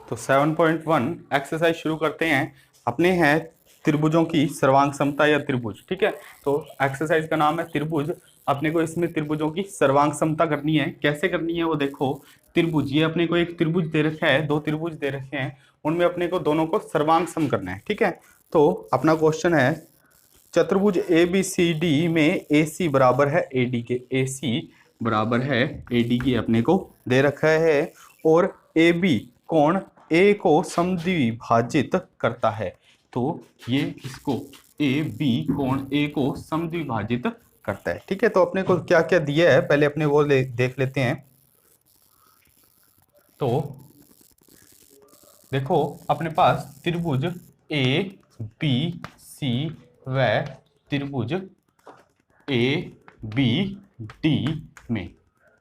तो 7.1 एक्सरसाइज शुरू करते हैं। अपने हैं त्रिभुजों की सर्वांग समता या त्रिभुज। ठीक है, तो एक्सरसाइज का नाम है त्रिभुज। अपने को इसमें त्रिभुजों की सर्वांग समता करनी है। कैसे करनी है वो देखो। त्रिभुज, ये अपने को एक त्रिभुज दे रखा है, दो त्रिभुज दे रखे हैं, उनमें अपने को दोनों को सर्वांग सम करना है। ठीक है, तो अपना क्वेश्चन है चतुर्भुज ए बी सी डी में ए सी बराबर है ए डी के। ए सी बराबर है ए डी की अपने को दे रखा है, और ए बी कोण ए को समद्विभाजित करता है। तो ये इसको ए बी कोण ए को समद्विभाजित करता है। ठीक है, तो अपने को क्या क्या दिया है पहले अपने वो देख लेते हैं। तो देखो अपने पास त्रिभुज ए बी सी व त्रिभुज ए बी डी में,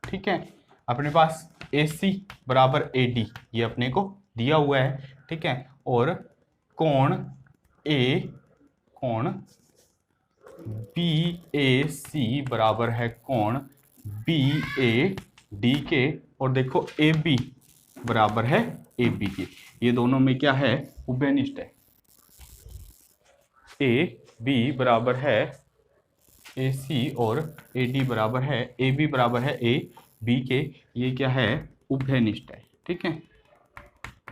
ठीक है, अपने पास ए सी बराबर ए डी ये अपने को दिया हुआ है। ठीक है, और कोण बी ए सी बराबर है कोण बी ए डी के, और देखो ए बी बराबर है ए बी के। ये दोनों में क्या है, उभयनिष्ठ है। ए बी बराबर है ए सी और ए डी बराबर है, ए बी बराबर है ए बी के। ये क्या है, उभयनिष्ठ है। ठीक है,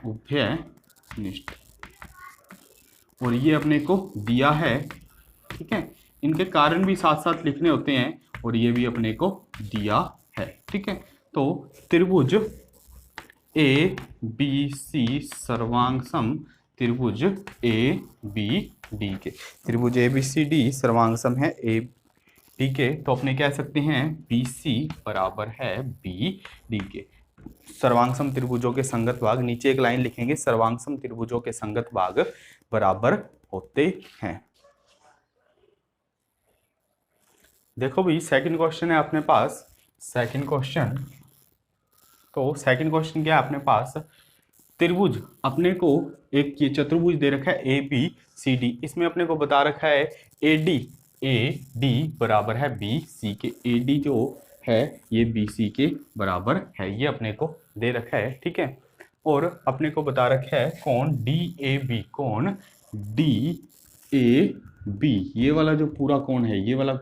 उभयनिष्ठ, और ये अपने को दिया है। ठीक है, इनके कारण भी साथ साथ लिखने होते हैं, और ये भी अपने को दिया है। ठीक है, तो त्रिभुज ए बी सी सर्वांग सम त्रिभुज ए बी डी के। त्रिभुज ए बी सी डी सर्वांग सम है ए डी के, तो अपने कह सकते हैं बी सी बराबर है बी डी के। सर्वांगसम त्रिभुजों के संगत भाग, नीचे एक लाइन लिखेंगे, सर्वांगसम त्रिभुजों के संगत भाग बराबर होते हैं। देखो भी सेकंड क्वेश्चन है अपने पास। सेकंड क्वेश्चन, तो सेकंड क्वेश्चन क्या है अपने पास, त्रिभुज अपने को एक ये चतुर्भुज दे रखा है ए बी सी डी, इसमें अपने को बता रखा है ए डी बराबर है बी सी के। ए डी जो है ये बी सी के बराबर है, ये अपने को दे रखा है। ठीक है, और अपने को बता रखा है कोण डी ए बी, कोण डी ए बी, ये वाला जो पूरा कोण है, ये वाला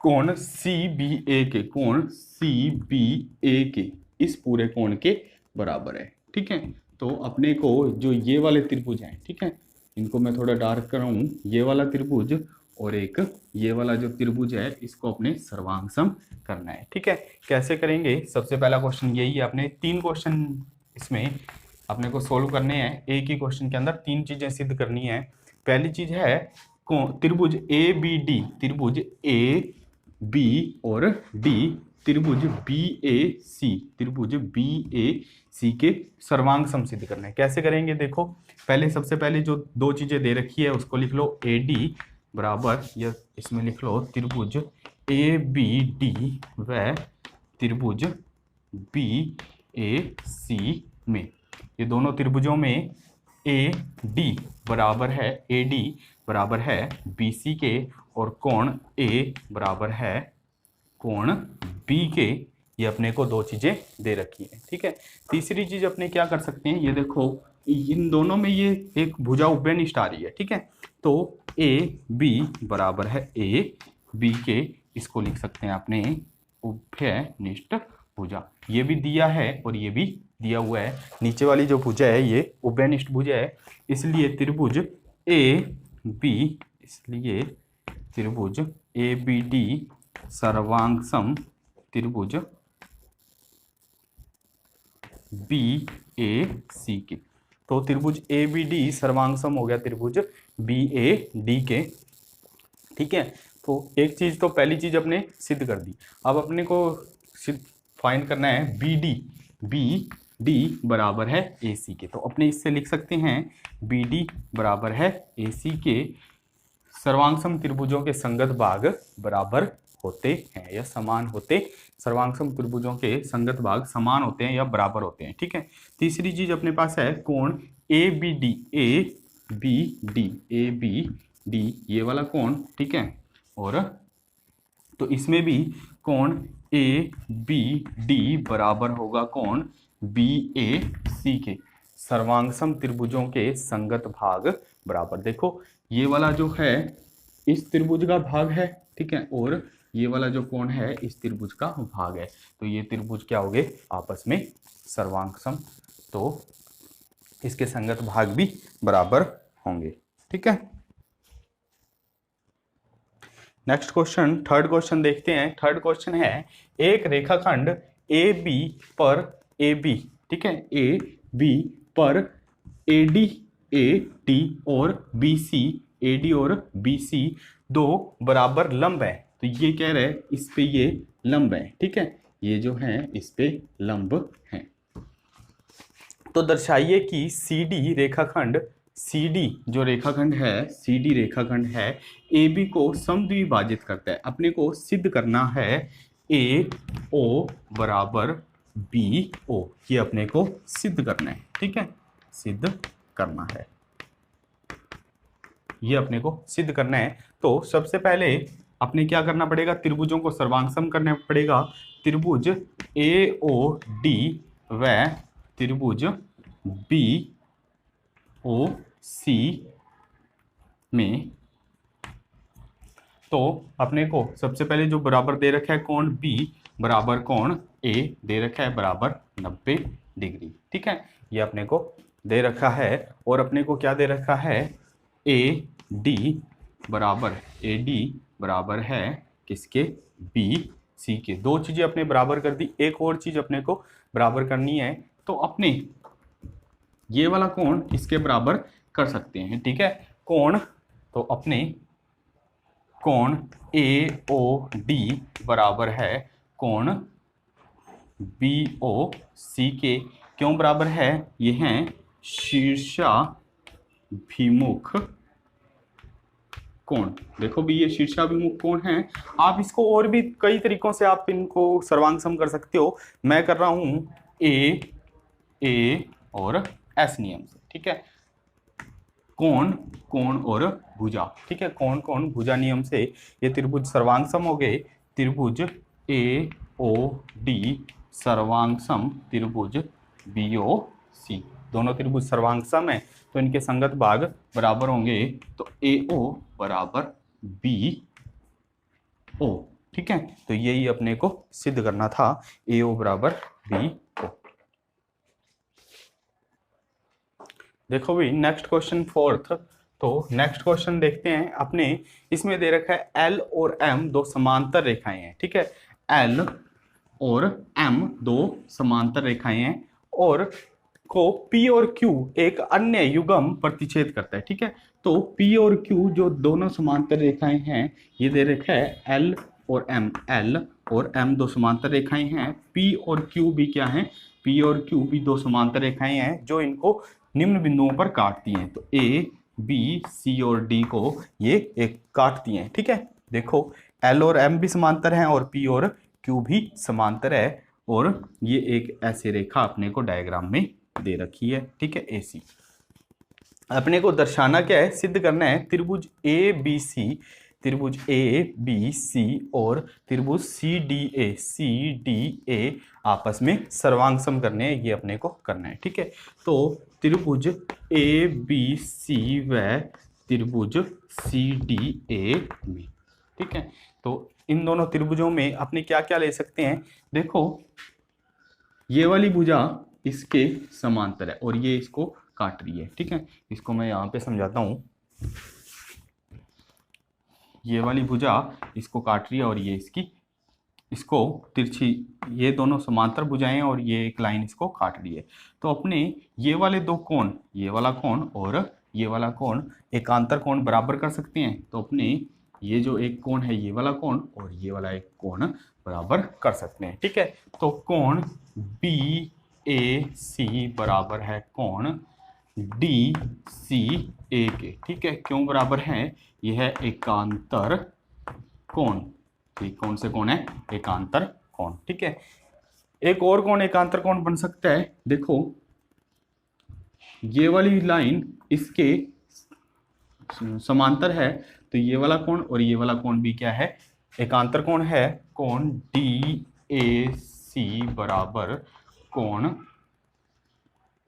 कोण सी बी ए के, कोण सी बी ए के इस पूरे कोण के बराबर है। ठीक है, तो अपने को जो ये वाले त्रिभुज हैं, ठीक है, इनको मैं थोड़ा डार्क कराऊं, ये वाला त्रिभुज और एक ये वाला जो त्रिभुज है, इसको अपने सर्वांग सम करना है। ठीक है, कैसे करेंगे, सबसे पहला क्वेश्चन यही है। अपने तीन क्वेश्चन इसमें अपने को सोल्व करने हैं। एक ही क्वेश्चन के अंदर तीन चीजें सिद्ध करनी है। पहली चीज है त्रिभुज ए बी डी, त्रिभुज ए बी और डी त्रिभुज बी ए सी, त्रिभुज बी ए सी के सर्वांग सम सिद्ध करना है। कैसे करेंगे देखो, पहले सबसे पहले जो दो चीजें दे रखी है उसको लिख लो, ए डी बराबर, या इसमें लिख लो त्रिभुज ए बी डी व त्रिभुज बी ए सी में। ये दोनों त्रिभुजों में ए डी बराबर है, ए डी बराबर है बी सी के, और कोण ए बराबर है कोण बी के। ये अपने को दो चीजें दे रखी है। ठीक है, तीसरी चीज अपने क्या कर सकते हैं, ये देखो इन दोनों में ये एक भुजा उभयनिष्ठ आ रही है। ठीक है, तो ए बी बराबर है ए बी के, इसको लिख सकते हैं अपने उभयनिष्ठ भुजा। ये भी दिया है और ये भी दिया हुआ है। नीचे वाली जो भुजा है ये उभयनिष्ठ भुजा है, इसलिए त्रिभुज ए बी, इसलिए त्रिभुज ए बी डी सर्वांग सम त्रिभुज बी ए सी के। तो त्रिभुज ए बी डी सर्वांग सम हो गया त्रिभुज बी ए डी के। ठीक है, तो एक चीज तो पहली चीज अपने सिद्ध कर दी। अब अपने को फाइंड करना है बी डी बराबर है ए सी के। तो अपने इससे लिख सकते हैं बी डी बराबर है ए सी के, सर्वांगसम त्रिभुजों के संगत भाग बराबर होते हैं या समान होते, सर्वांगसम त्रिभुजों के संगत भाग समान होते हैं या बराबर होते हैं। ठीक है, तीसरी चीज अपने पास है कोण A B D, A B D ये वाला कोण। ठीक है, और तो इसमें भी कोण ए बी डी बराबर होगा कोण बी ए सी के सर्वांगसम त्रिभुजों के संगत भाग बराबर। देखो ये वाला जो है इस त्रिभुज का भाग है, ठीक है, और ये वाला जो कोण है इस त्रिभुज का भाग है, तो ये त्रिभुज क्या हो गए आपस में सर्वांगसम, तो इसके संगत भाग भी बराबर होंगे, ठीक है। नेक्स्ट क्वेश्चन, थर्ड क्वेश्चन देखते हैं। थर्ड क्वेश्चन है एक रेखाखंड ए बी पर ए बी, ठीक है, ए बी पर ए डी और बी सी, ए डी और बी सी दो बराबर लंब है। तो ये कह रहे हैं इस पे ये लंब है, ठीक है, ये जो है इस पे लंब है। तो दर्शाइए कि सी डी रेखाखंड, सी डी जो रेखाखंड है, सी डी रेखाखंड है ए बी को समद्विभाजित करता है। अपने को सिद्ध करना है ए ओ बराबर बी ओ, ये अपने को सिद्ध करना है, ठीक है, सिद्ध करना है, ये अपने को सिद्ध करना है। तो सबसे पहले अपने क्या करना पड़ेगा, त्रिभुजों को सर्वांगसम करना पड़ेगा। त्रिभुज ए ओ डी व त्रिभुज बी ओ सी में, तो अपने को सबसे पहले जो बराबर दे रखा है कोण बी बराबर कोण ए दे रखा है बराबर 90 डिग्री, ठीक है, ये अपने को दे रखा है। और अपने को क्या दे रखा है, ए डी बराबर है किसके, बी सी के। दो चीजें अपने बराबर कर दी, एक और चीज अपने को बराबर करनी है, तो अपने ये वाला कोण इसके बराबर कर सकते हैं, ठीक है, कोण, तो अपने कोण ए ओ डी बराबर है कोण बी ओ सी के। क्यों बराबर है, ये हैं शीर्षाभिमुख कोण। देखो भी ये शीर्षाभिमुख कोण है। आप इसको और भी कई तरीकों से आप इनको सर्वांगसम कर सकते हो। मैं कर रहा हूं ए और एस नियम से, ठीक है, कोण और भुजा, ठीक है, कोण भुजा नियम से ये त्रिभुज सर्वांगसम हो गए। त्रिभुज ए ओ डी सर्वांगसम त्रिभुज बी ओ सी, दोनों त्रिभुज सर्वांगसम है तो इनके संगत भाग बराबर होंगे। तो ए ओ बराबर बी ओ, ठीक है, तो यही अपने को सिद्ध करना था, ए ओ बराबर बी ओ। देखो भी नेक्स्ट क्वेश्चन फोर्थ, तो नेक्स्ट क्वेश्चन देखते हैं। अपने इसमें दे रखा है एल और एम दो समांतर रेखाएं हैं, ठीक है, एल और एम दो समांतर रेखाएं हैं और को P और Q एक अन्य युग्म प्रतिच्छेद करता है, ठीक है। तो P और Q जो दोनों समांतर रेखाएं हैं, ये दे रखा है L और M, L और M दो समांतर रेखाएं हैं। P और Q भी क्या है, P और Q भी दो समांतर रेखाएं हैं जो इनको निम्न बिंदुओं पर काटती हैं। तो A, B, C और D को ये एक काटती हैं, ठीक है। देखो L और M भी समांतर हैं और P और Q भी समांतर है और ये एक ऐसी रेखा अपने को डायग्राम में दे रखी है, ठीक है, AC। अपने को दर्शाना क्या है, सिद्ध करना है त्रिभुज त्रिभुज ए बी सी और त्रिभुज सी डी ए आपस में सर्वांगसम करने हैं, ये अपने को करना है, ठीक है। तो त्रिभुज ए बी सी व त्रिभुज सी डी ए में, ठीक है, तो इन दोनों त्रिभुजों में अपने क्या क्या ले सकते हैं। देखो ये वाली भुजा इसके समांतर है और ये इसको काट रही है, ठीक है, इसको मैं यहाँ पे समझाता हूँ। ये वाली भुजा इसको काट रही है और ये इसको तिरछी, ये दोनों समांतर भुजाएं और ये एक लाइन इसको काट रही है। तो अपने ये वाले दो कोण, ये वाला कोण और ये वाला कोण एकांतर कोण बराबर कर सकते हैं। तो अपने ये जो एक कोण है ये वाला कोण और ये वाला एक कोण बराबर कर सकते हैं, ठीक है। तो कोण बी ए सी बराबर है कोण डी सी ए के, ठीक है। क्यों बराबर है, यह है एकांतर कोण, ठीक, कौन से कोण है, एकांतर कोण, ठीक है। एक और कोण एकांतर कोण बन सकता है। देखो ये वाली लाइन इसके समांतर है तो ये वाला कोण और ये वाला कोण भी क्या है, एकांतर कोण है। कोण डी ए सी बराबर कोण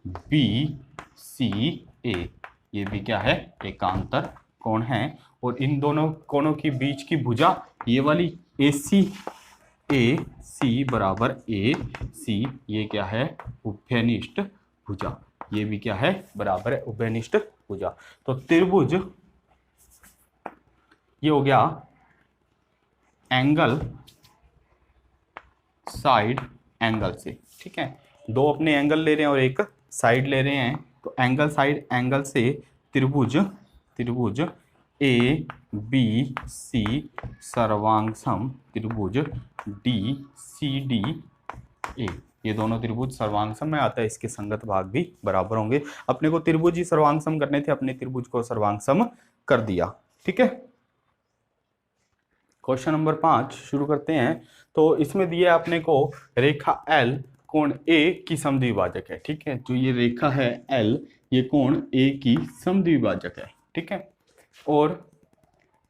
बी सी ए, ये भी क्या है, एकांतर कोण है। और इन दोनों कोणों के बीच की भुजा ये वाली ए सी बराबर ए सी, ये क्या है, उभयनिष्ठ भुजा, ये भी क्या है, बराबर है उभयनिष्ठ भुजा। तो त्रिभुज ये हो गया एंगल साइड एंगल से, ठीक है, दो अपने एंगल ले रहे हैं और एक साइड ले रहे हैं, तो एंगल साइड एंगल से त्रिभुज ए बी सी सर्वांग सम त्रिभुज डी सी डी ए, ये दोनों त्रिभुज सर्वांग सम में आता है, इसके संगत भाग भी बराबर होंगे। अपने को त्रिभुज ही सर्वांग सम करने थे, अपने त्रिभुज को सर्वांग सम कर दिया, ठीक है। क्वेश्चन नंबर 5 शुरू करते हैं। तो इसमें दिया अपने को रेखा एल कोण ए की समद्विभाजक है, ठीक है, जो ये रेखा है एल, ये कोण ए की समद्विभाजक है, ठीक है। और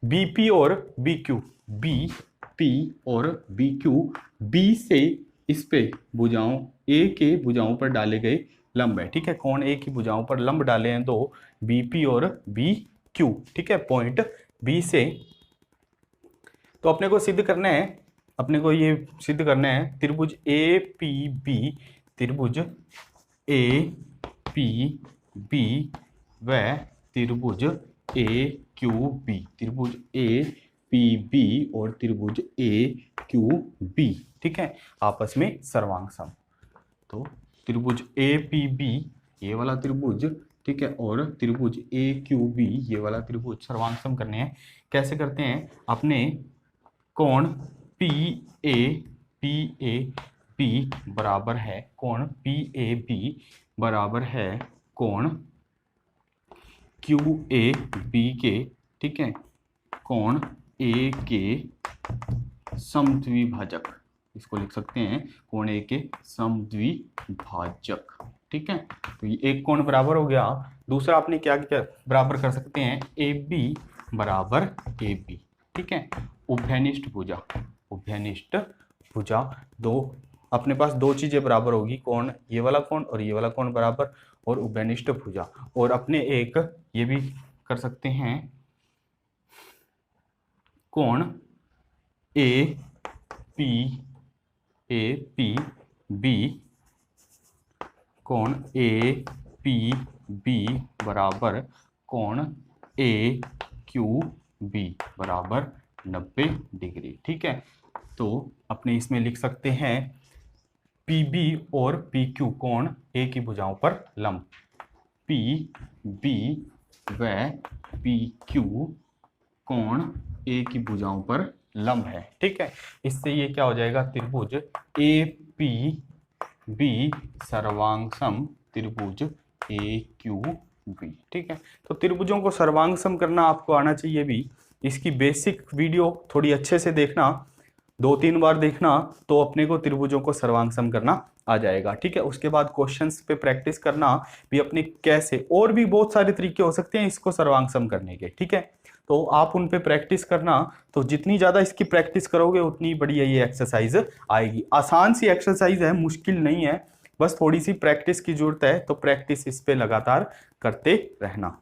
बीपी और बीक्यू, बीपी और बीक्यू बी से इस पे भुजाओं ए के भुजाओं पर डाले गए लंब है, ठीक है, कोण ए की भुजाओं पर लंब डाले हैं दो, बीपी और बीक्यू, ठीक है, पॉइंट बी से। तो अपने को सिद्ध करना है, अपने को ये सिद्ध करना है त्रिभुज ए पी बी, त्रिभुज ए पी बी व त्रिभुज ए क्यू बी, त्रिभुज ए पी बी और त्रिभुज ए क्यू बी, ठीक है, आपस में सर्वांग सम। तो त्रिभुज ए पी बी ये वाला त्रिभुज, ठीक है, और त्रिभुज ए क्यू बी ये वाला त्रिभुज सर्वांग सम करने हैं। कैसे करते हैं, अपने कोण पी ए बी बराबर है, कोण पी ए बी बराबर है कोण क्यू ए बी के, ठीक है, कोण ए के समद्विभाजक, इसको लिख सकते हैं कोण ए के समद्विभाजक, ठीक है। तो ये एक कोण बराबर हो गया। दूसरा आपने क्या क्या बराबर कर सकते हैं, ए बी बराबर ए बी, ठीक है, उभयनिष्ठ भुजा, उभयनिष्ठ भुजा, दो अपने पास दो चीजें बराबर होगी, कोण ये वाला कोण और ये वाला कोण बराबर, और उभयनिष्ठ भुजा। और अपने एक ये भी कर सकते हैं, कोण ए पी बी, कोण ए पी बी बराबर कोण ए क्यू बी बराबर 90 डिग्री, ठीक है। तो अपने इसमें लिख सकते हैं पी बी और पी क्यू कोण ए की भुजाओं पर लंब, पी बी व पी क्यू कोण ए की भुजाओं पर लंब है, ठीक है। इससे ये क्या हो जाएगा, त्रिभुज ए पी बी सर्वांग सम त्रिभुज ए क्यू बी, ठीक है। तो त्रिभुजों को सर्वांग सम करना आपको आना चाहिए भी, इसकी बेसिक वीडियो थोड़ी अच्छे से देखना, 2-3 बार देखना, तो अपने को त्रिभुजों को सर्वांग सम करना आ जाएगा, ठीक है। उसके बाद क्वेश्चंस पे प्रैक्टिस करना भी अपने कैसे, और भी बहुत सारे तरीके हो सकते हैं इसको सर्वांग सम करने के, ठीक है। तो आप उन पे प्रैक्टिस करना, तो जितनी ज़्यादा इसकी प्रैक्टिस करोगे उतनी बढ़िया ये एक्सरसाइज आएगी। आसान सी एक्सरसाइज है, मुश्किल नहीं है, बस थोड़ी सी प्रैक्टिस की जरूरत है, तो प्रैक्टिस इस पे लगातार करते रहना।